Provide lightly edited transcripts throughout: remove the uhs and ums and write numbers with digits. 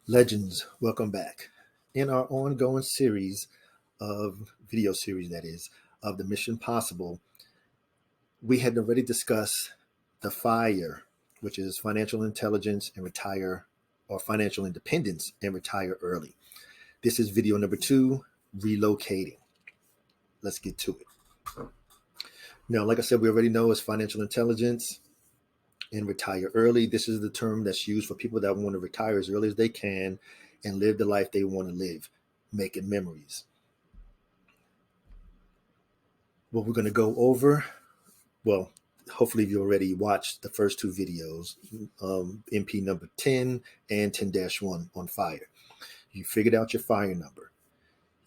Legends, welcome back. In our ongoing series of video series, that is, of the Mission Possible, we had already discussed the F.I.R.E, which is financial intelligence and retire, or financial independence and retire early. This is video number 2, relocating. Let's get to it. Now, like I said, we already know it's financial intelligence and retire early. This is the term that's used for people that want to retire as early as they can and live the life they want to live, making memories. What we're going to go over, well, hopefully you already watched the first 2 videos, MP number 10 and 10-1 on F.I.R.E. You figured out your F.I.R.E number.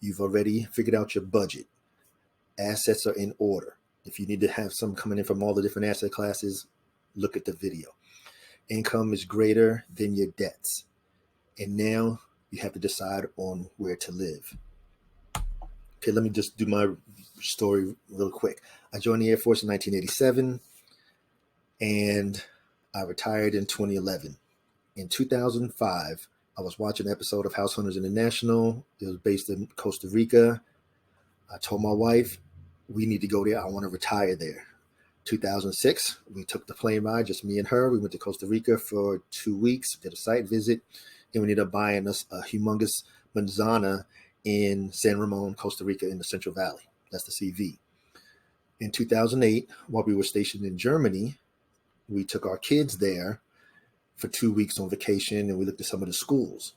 You've already figured out your budget. Assets are in order. If you need to have some coming in from all the different asset classes, look at the video. Income is greater than your debts. And now you have to decide on where to live. Okay, let me just do my story real quick. I joined the Air Force in 1987 and I retired in 2011. In 2005, I was watching an episode of House Hunters International. It was based in Costa Rica. I told my wife, we need to go there. I want to retire there. 2006, we took the plane ride, just me and her. We went to Costa Rica for 2 weeks, did a site visit, and we ended up buying us a humongous manzana in San Ramon, Costa Rica, in the Central Valley. That's the CV. In 2008, while we were stationed in Germany, we took our kids there for 2 weeks on vacation, and we looked at some of the schools.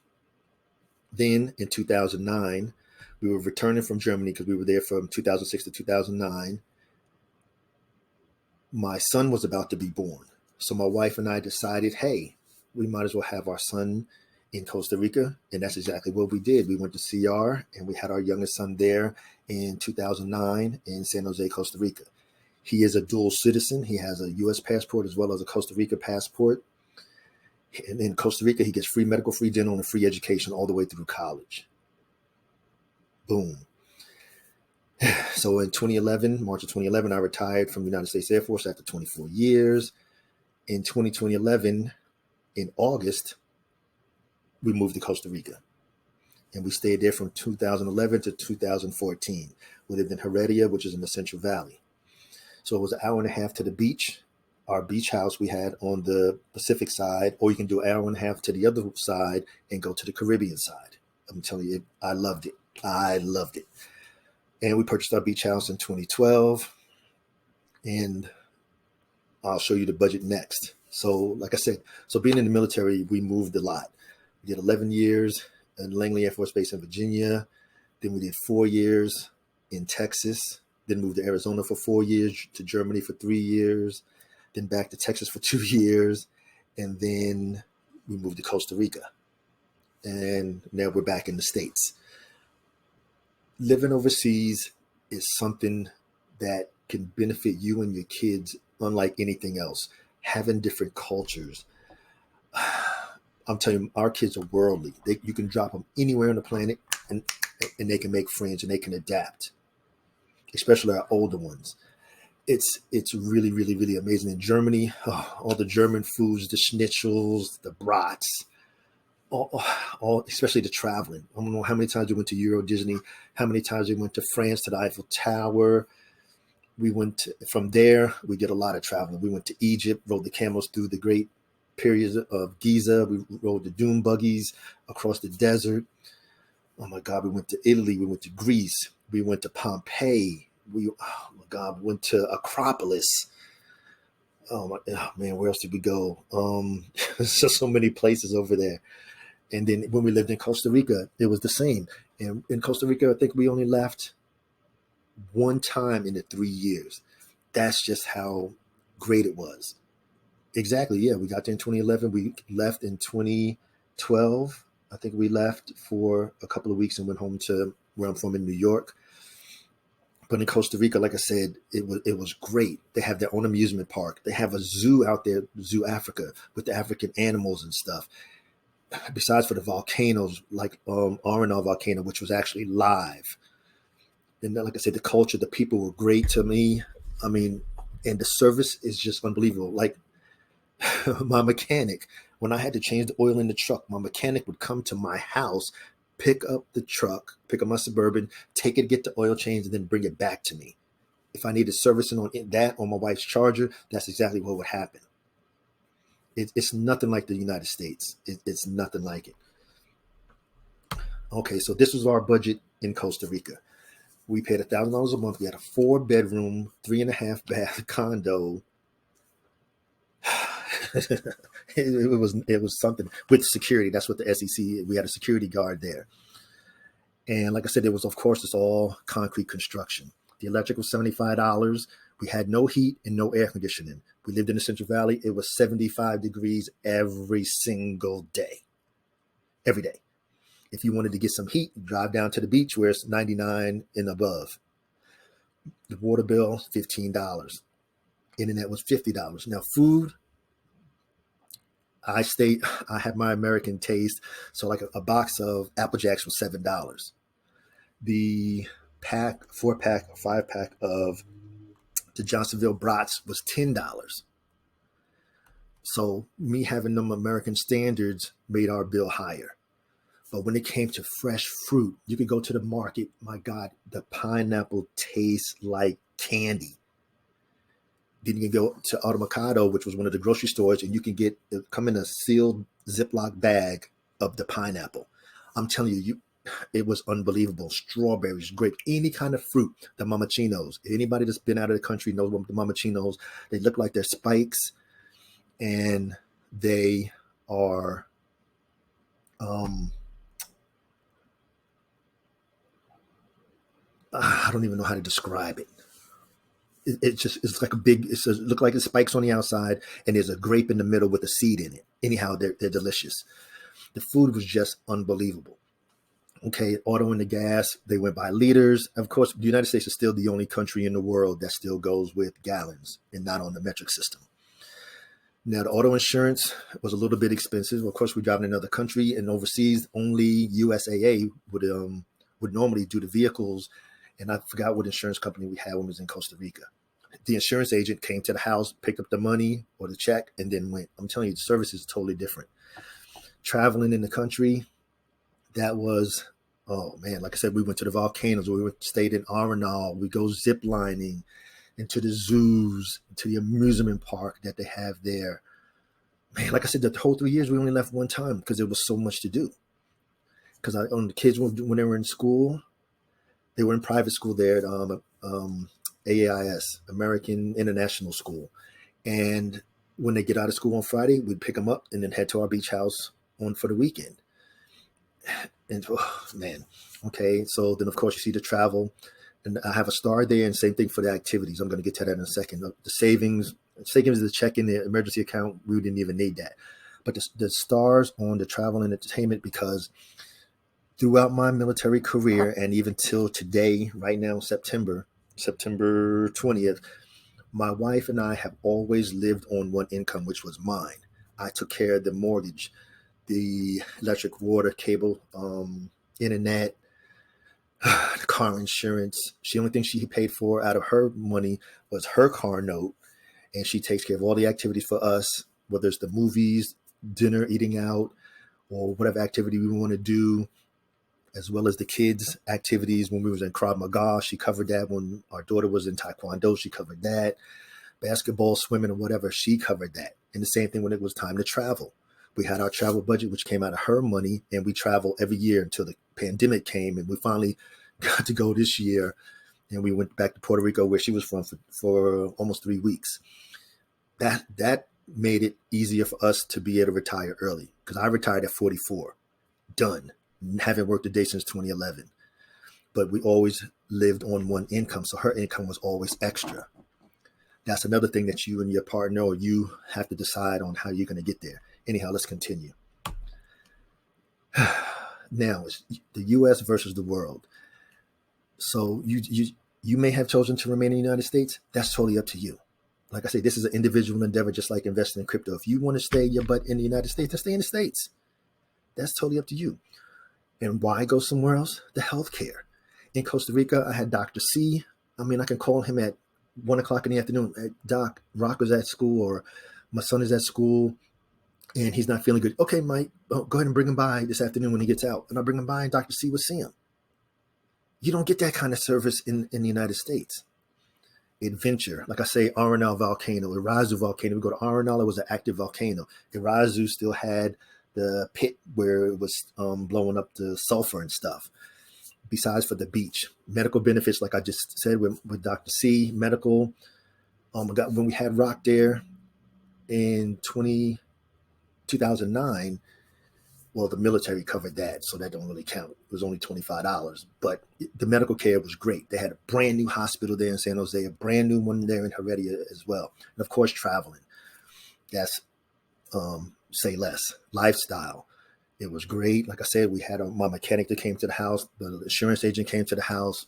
Then in 2009, we were returning from Germany because we were there from 2006 to 2009. My son was about to be born. So my wife and I decided, hey, we might as well have our son in Costa Rica. And that's exactly what we did. We went to CR and we had our youngest son there in 2009 in San Jose, Costa Rica. He is a dual citizen. He has a U.S. passport as well as a Costa Rica passport. And in Costa Rica, he gets free medical, free dental, and free education all the way through college. Boom. So in 2011, March of 2011, I retired from the United States Air Force after 24 years. In 2011, in August, we moved to Costa Rica. And we stayed there from 2011 to 2014. We lived in Heredia, which is in the Central Valley. So it was an hour and a half to the beach. Our beach house we had on the Pacific side, or you can do an hour and a half to the other side and go to the Caribbean side. I'm telling you, I loved it. I loved it. And we purchased our beach house in 2012. And I'll show you the budget next. So like I said, so being in the military, we moved a lot. We did 11 years at Langley Air Force Base in Virginia. Then we did 4 years in Texas. Then moved to Arizona for 4 years, to Germany for 3 years. Then back to Texas for 2 years. And then we moved to Costa Rica. And now we're back in the States. Living overseas is something that can benefit you and your kids unlike anything else. Having different cultures. I'm telling you, our kids are worldly. You can drop them anywhere on the planet and they can make friends and they can adapt, especially our older ones. It's really, really, really amazing. In Germany, all the German foods, the schnitzels, the brats, all especially the traveling. I don't know how many times we went to Euro Disney, how many times we went to France to the Eiffel Tower. We went from there. We did a lot of traveling. We went to Egypt, rode the camels through the great periods of Giza. We rode the dune buggies across the desert. Oh my God, we went to Italy. We went to Greece. We went to Pompeii. We went to Acropolis. Oh man, where else did we go? There's just so many places over there. And then when we lived in Costa Rica, it was the same. And in Costa Rica, I think we only left one time in the 3 years. That's just how great it was. Exactly. Yeah. We got there in 2011. We left in 2012. I think we left for a couple of weeks and went home to where I'm from in New York. But in Costa Rica, like I said, it was great. They have their own amusement park. They have a zoo out there, Zoo Africa, with the African animals and stuff. Besides for the volcanoes, like Arenal volcano, which was actually live. And then, like I said, the culture, the people were great to me. I mean, and the service is just unbelievable. Like my mechanic, when I had to change the oil in the truck, my mechanic would come to my house, pick up the truck, pick up my Suburban, take it, get the oil changed, and then bring it back to me. If I needed servicing on that, on my wife's Charger, that's exactly what would happen. It's nothing like the United States. It's nothing like it. Okay, so this was our budget in Costa Rica. We paid $1,000 a month. We had a 4-bedroom, 3.5-bath condo. It was something with security. That's what the SEC. We had a security guard there, and like I said, it was, of course, it's all concrete construction. The electric was $75. We had no heat and no air conditioning. We lived in the Central Valley. It was 75 degrees every single day, every day. If you wanted to get some heat, drive down to the beach where it's 99 and above. The water bill, $15. Internet was $50. Now, food, I had my American taste. So like a box of Apple Jacks was $7. The 4-pack or 5-pack of the Johnsonville brats was $10. So me having them American standards made our bill higher. But when it came to fresh fruit, you could go to the market. My God, the pineapple tastes like candy. Then you can go to Automocado, which was one of the grocery stores, and you can come in a sealed Ziploc bag of the pineapple. I'm telling you, it was unbelievable. Strawberries, grapes, any kind of fruit. The mamachinos. Anybody that's been out of the country knows what the mamachinos. They look like they're spikes, and they are I don't even know how to describe it. It's like it look like it spikes on the outside, and there's a grape in the middle with a seed in it. Anyhow, they're delicious. The food was just unbelievable. Okay, auto and the gas, they went by liters. Of course, the United States is still the only country in the world that still goes with gallons and not on the metric system. Now, the auto insurance was a little bit expensive. Of course, we drive in another country, and overseas, only USAA would normally do the vehicles. And I forgot what insurance company we had when we was in Costa Rica. The insurance agent came to the house, picked up the money or the check, and then went. I'm telling you, the service is totally different. Traveling in the country, that was, oh man, like I said, we went to the volcanoes. We stayed in Arenal. We go zip lining into the zoos, to the amusement park that they have there. Man, like I said, the whole 3 years, we only left one time because there was so much to do. Because the kids, when they were in school, they were in private school there at AIS, American International School. And when they get out of school on Friday, we'd pick them up and then head to our beach house for the weekend. And oh, man, okay. So then, of course, you see the travel. And I have a star there, and same thing for the activities. I'm going to get to that in a second. The savings, the check in the emergency account, we didn't even need that. But the stars on the travel and entertainment, because throughout my military career and even till today, right now, September 20th, my wife and I have always lived on one income, which was mine. I took care of the mortgage, the electric, water, cable, internet, the car insurance. The only thing she paid for out of her money was her car note. And she takes care of all the activities for us, whether it's the movies, dinner, eating out, or whatever activity we want to do, as well as the kids' activities. When we was in Krav Maga, she covered that. When our daughter was in Taekwondo, she covered that. Basketball, swimming, or whatever, she covered that. And the same thing when it was time to travel. We had our travel budget, which came out of her money, and we travel every year until the pandemic came, and we finally got to go this year. And we went back to Puerto Rico, where she was from, for almost 3 weeks. That made it easier for us to be able to retire early, because I retired at 44. Done. Haven't worked a day since 2011. But we always lived on one income, so her income was always extra. That's another thing that you and your partner, or you have to decide on how you're going to get there. Anyhow, let's continue. Now, it's the U.S. versus the world. So you may have chosen to remain in the United States. That's totally up to you. Like I say, this is an individual endeavor, just like investing in crypto. If you want to stay your butt in the United States, then stay in the States. That's totally up to you. And why go somewhere else? The healthcare. In Costa Rica, I had Dr. C. I mean, I can call him at 1 o'clock in the afternoon. Doc, Rock was at school, or My son is at school and he's not feeling good. Okay, Mike, go ahead and bring him by this afternoon when he gets out. And I bring him by and Dr. C will see him. You don't get that kind of service in the United States. Adventure, like I say, Arenal volcano, Irazu volcano. We go to Arenal, it was an active volcano. Irazu still had the pit where it was blowing up the sulfur and stuff. Besides for the beach, medical benefits, like I just said with Dr. C, medical. When we had Rock there in 2009, well, the military covered that, so that don't really count. It was only $25, but the medical care was great. They had a brand new hospital there in San Jose, a brand new one there in Heredia as well. And of course, traveling. That's say less. Lifestyle. It was great. Like I said, we had my mechanic that came to the house. The insurance agent came to the house.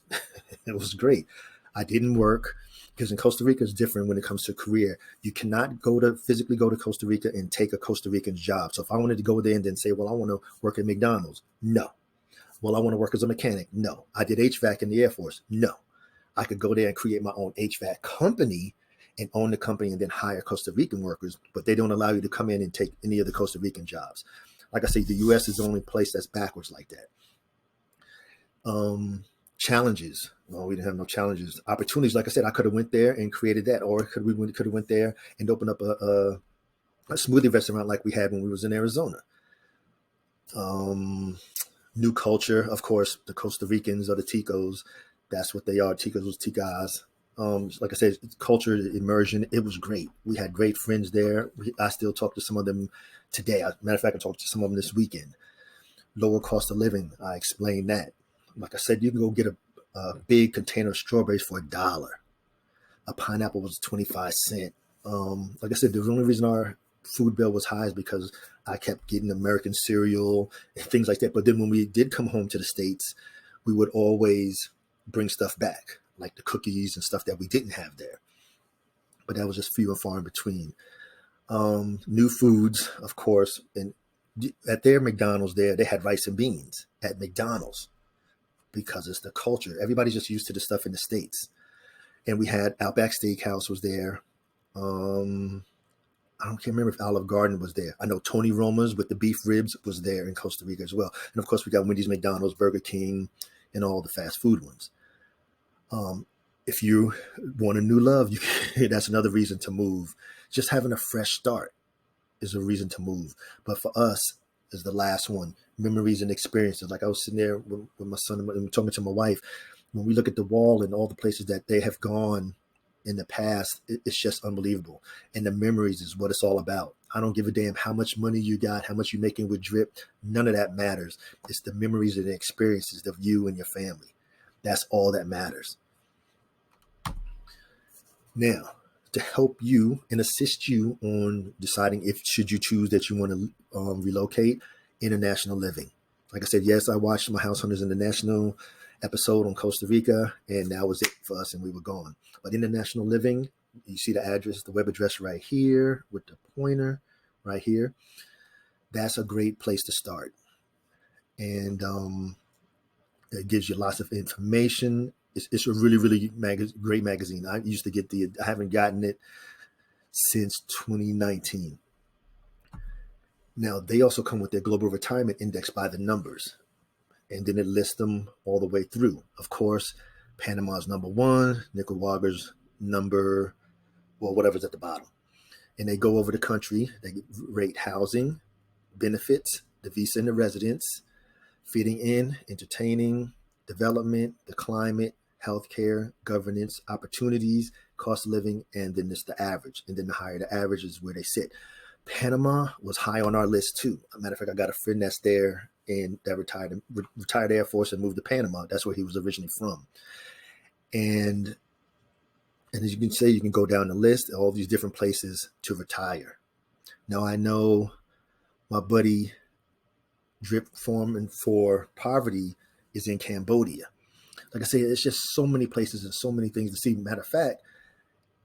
It was great. I didn't work because in Costa Rica it's different when it comes to career. You cannot physically go to Costa Rica and take a Costa Rican job. So if I wanted to go there and then say, well, I want to work at McDonald's. No. Well, I want to work as a mechanic. No. I did HVAC in the Air Force. No. I could go there and create my own HVAC company and own the company and then hire Costa Rican workers, but they don't allow you to come in and take any of the Costa Rican jobs. Like I say, the U.S. is the only place that's backwards like that. Challenges. Well, we didn't have no challenges. Opportunities, like I said, I could have went there and created that, or could have went there and opened up a smoothie restaurant like we had when we was in Arizona. New culture, of course, the Costa Ricans or the Ticos. That's what they are. Ticos was Ticas. Like I said, culture, immersion, it was great. We had great friends there. I still talk to some of them today. Matter of fact, I talked to some of them this weekend. Lower cost of living, I explained that. Like I said, you can go get a big container of strawberries for $1. A pineapple was 25 cents. Like I said, the only reason our food bill was high is because I kept getting American cereal and things like that. But then when we did come home to the States, we would always bring stuff back, like the cookies and stuff that we didn't have there. But that was just few and far in between. New foods, of course. And at their McDonald's there, they had rice and beans at McDonald's because it's the culture. Everybody's just used to the stuff in the States. And we had Outback Steakhouse was there. I can't remember if Olive Garden was there. I know Tony Roma's with the beef ribs was there in Costa Rica as well. And of course, we got Wendy's, McDonald's, Burger King, and all the fast food ones. If you want a new love, that's another reason to move. Just having a fresh start is a reason to move. But for us, is the last one, memories and experiences. Like I was sitting there with my son and talking to my wife. When we look at the wall and all the places that they have gone in the past, it's just unbelievable. And the memories is what it's all about. I don't give a damn how much money you got, how much you're making with drip. None of that matters. It's the memories and the experiences of you and your family. That's all that matters. Now, to help you and assist you on deciding if should you choose that you want to relocate, international living. Like I said, yes, I watched my House Hunters International episode on Costa Rica, and that was it for us, and we were gone. But international living, you see the address, the web address right here with the pointer right here. That's a great place to start. And it gives you lots of information. It's a really, really great magazine. I used to get I haven't gotten it since 2019. Now, they also come with their global retirement index by the numbers. And then it lists them all the way through. Of course, Panama's number one, Nicaragua's number, well, whatever's at the bottom. And they go over the country. They rate housing, benefits, the visa and the residence, fitting in, entertaining, development, the climate, healthcare, governance, opportunities, cost of living, and then it's the average. And then the higher the average is where they sit. Panama was high on our list too. As a matter of fact, I got a friend that's there and that retired Air Force and moved to Panama. That's where he was originally from. And as you can say, you can go down the list, all these different places to retire. Now, I know my buddy Drip Foreman for Poverty is in Cambodia. Like I say, it's just so many places and so many things to see. Matter of fact,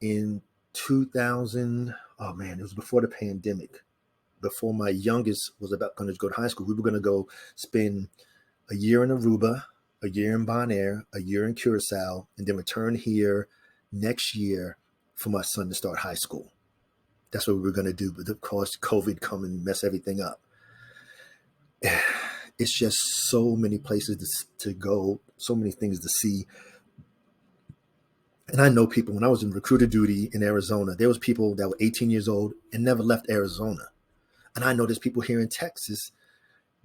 in 2000, oh man, it was before the pandemic, before my youngest was about going to go to high school. We were going to go spend a year in Aruba, a year in Bonaire, a year in Curacao, and then return here next year for my son to start high school. That's what we were going to do. But of course, COVID come and mess everything up. It's just so many places to go, so many things to see. And I know people, when I was in recruiter duty in Arizona, there was people that were 18 years old and never left Arizona. And I know there's people here in Texas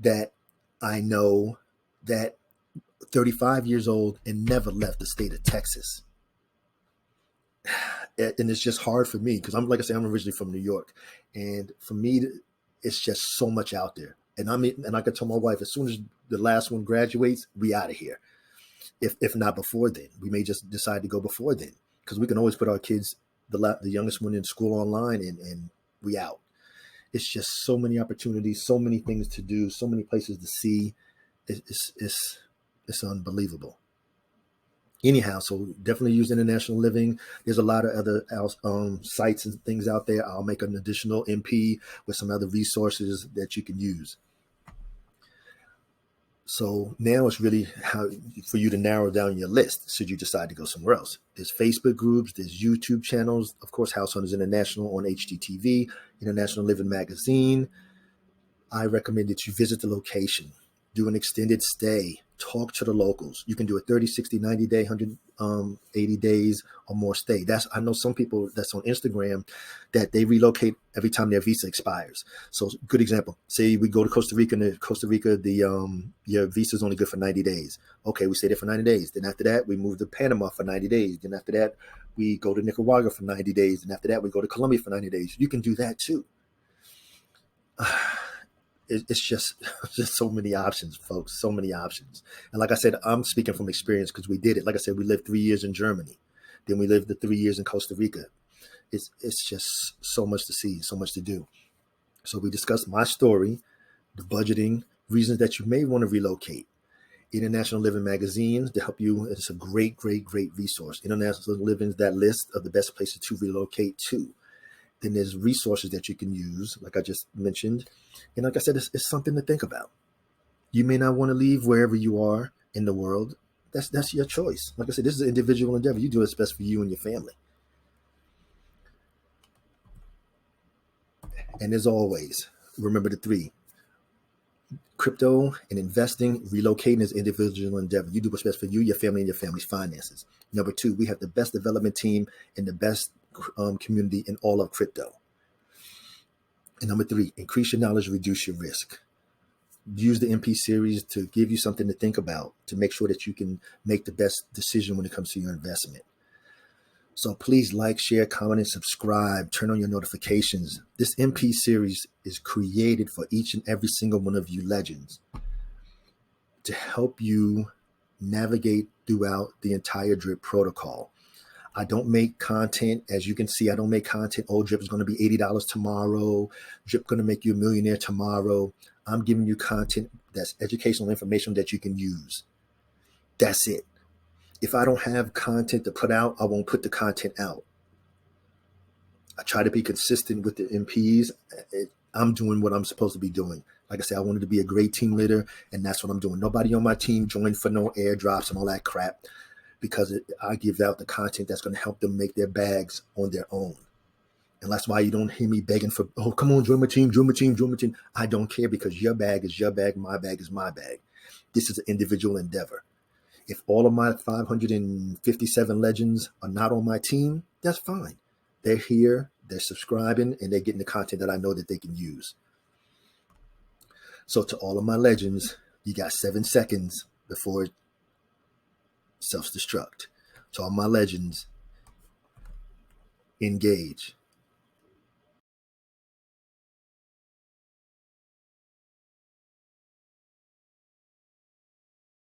that I know that 35 years old and never left the state of Texas. And it's just hard for me because I'm originally from New York. And for me, it's just so much out there. And I can tell my wife, as soon as the last one graduates, we out of here. If not before then, we may just decide to go before then, because we can always put our kids, the youngest one, in school online, and we out. It's just so many opportunities, so many things to do, so many places to see. It's unbelievable. Anyhow, so definitely use International Living. There's a lot of other sites and things out there. I'll make an additional MP with some other resources that you can use. So now it's really how for you to narrow down your list should you decide to go somewhere else. There's Facebook groups, there's YouTube channels, of course, House Hunters International on HGTV, International Living Magazine. I recommend that you visit the location, do an extended stay, talk to the locals. You can do a 30, 60, 90 day, 180 days or more stay. I know some people that's on Instagram that they relocate every time their visa expires. So good example, say we go to Costa Rica, your visa is only good for 90 days. Okay, we stay there for 90 days. Then after that, we move to Panama for 90 days. Then after that, we go to Nicaragua for 90 days. And after that, we go to Colombia for 90 days. You can do that too. It's just so many options, folks, so many options. And like I said, I'm speaking from experience because we did it. Like I said, we lived 3 years in Germany. Then we lived the 3 years in Costa Rica. It's just so much to see, so much to do. So we discussed my story, the budgeting, reasons that you may want to relocate. International Living Magazine to help you. It's a great, great, great resource. International Living is that list of the best places to relocate to. Then there's resources that you can use, like I just mentioned. And like I said, it's something to think about. You may not want to leave wherever you are in the world. That's your choice. Like I said, this is an individual endeavor. You do what's best for you and your family. And as always, remember the three. Crypto and investing, relocating is individual endeavor. You do what's best for you, your family, and your family's finances. Number two, we have the best development team and the best community in all of crypto. And number three, increase your knowledge, reduce your risk. Use the MP series to give you something to think about, to make sure that you can make the best decision when it comes to your investment. So please like, share, comment, and subscribe. Turn on your notifications. This MP series is created for each and every single one of you legends to help you navigate throughout the entire DRIP protocol. I don't make content, as you can see, I don't make content, oh, DRIP is going to be $80 tomorrow, DRIP going to make you a millionaire tomorrow. I'm giving you content that's educational information that you can use. That's it. If I don't have content to put out, I won't put the content out. I try to be consistent with the MPs. I'm doing what I'm supposed to be doing. Like I said, I wanted to be a great team leader, and that's what I'm doing. Nobody on my team joined for no airdrops and all that crap, because I give out the content that's going to help them make their bags on their own. And that's why you don't hear me begging for, oh, come on, join my team, join my team, join my team. I don't care, because your bag is your bag, my bag is my bag. This is an individual endeavor. If all of my 557 legends are not on my team, that's fine. They're here, they're subscribing, and they're getting the content that I know that they can use. So to all of my legends, you got 7 seconds before it self-destruct. To all my legends, engage.